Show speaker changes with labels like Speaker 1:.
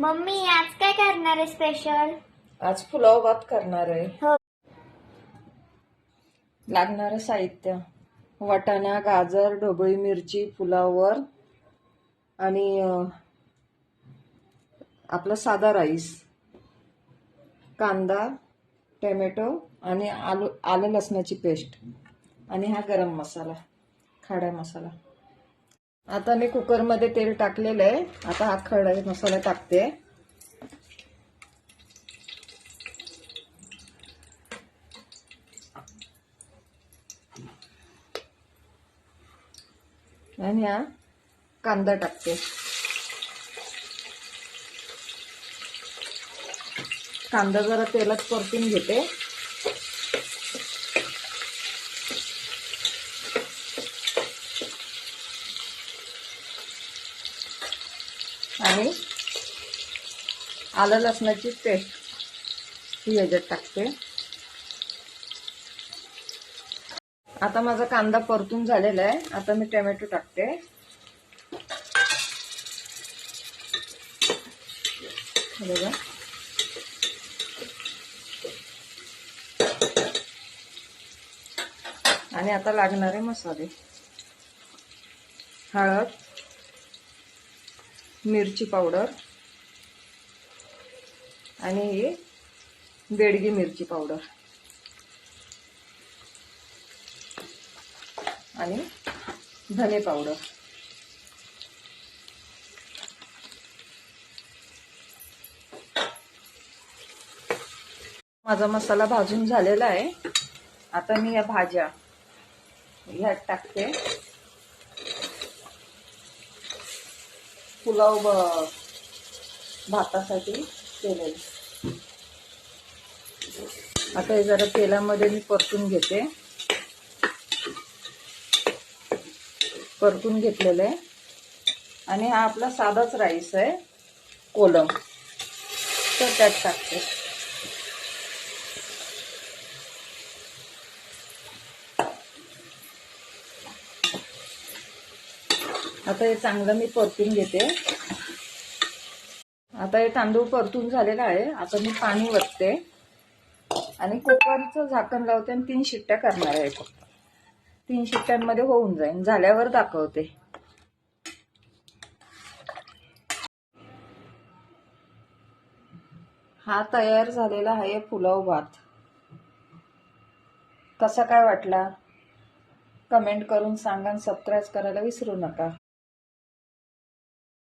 Speaker 1: Mummy आज काय करणार आहे स्पेशल?
Speaker 2: आज पुलाव भात करणार आहे.
Speaker 1: हो.
Speaker 2: लागणारं साहित्य: वाटाणा, गाजर, ढोबळी मिरची पुलाववर, आणि आपला साधा राईस, कांदा, टोमॅटो आणि आलं लसणाची पेस्ट, आणि हा गरम मसाला, खडा मसाला. आता मी कुकरमध्ये तेल टाकलेलं आहे. आता हा खडा मसाला टाकते. आणि हा कांदा टाकते. कांदा जरा तेलात परतून घेते. आणि आलं लसणाची पेस्ट ही याच्यात टाकते. आता माझा कांदा परतून झालेला आहे. आता मी टोमॅटो टाकते. बघा, आणि आता लागणारे मसाले: हळद, मिरची पावडर, आणि ही बेडगी मिरची पावडर, आणि धने पावडर. माझा मसाला भाजून झालेला आहे. आता मी या भाज्या ह्यात टाकते. पुलाव भातासाठी केलेले. आता हे जरा तेलामध्ये मी परतून घेते. परतून घेतलेलं आहे. आणि हा आपला साधाच राईस आहे, कोलम, तर त्यात टाकते. आता हे चांगलं मी परतून घेते. आता हे तांदूळ परतून झालेला आहे. आता मी पाणी वतते आणि कुकरचं झाकण लावते आणि 3 शिट्ट्या करणार आहे. फक्त 3 शिट्ट्यांमध्ये होऊन जाईल. झाल्यावर दाखवते. हा तयार झालेला आहे पुलाव भात. कसा काय वाटला कमेंट करून सांगा. सबस्क्राईब करायला विसरू नका.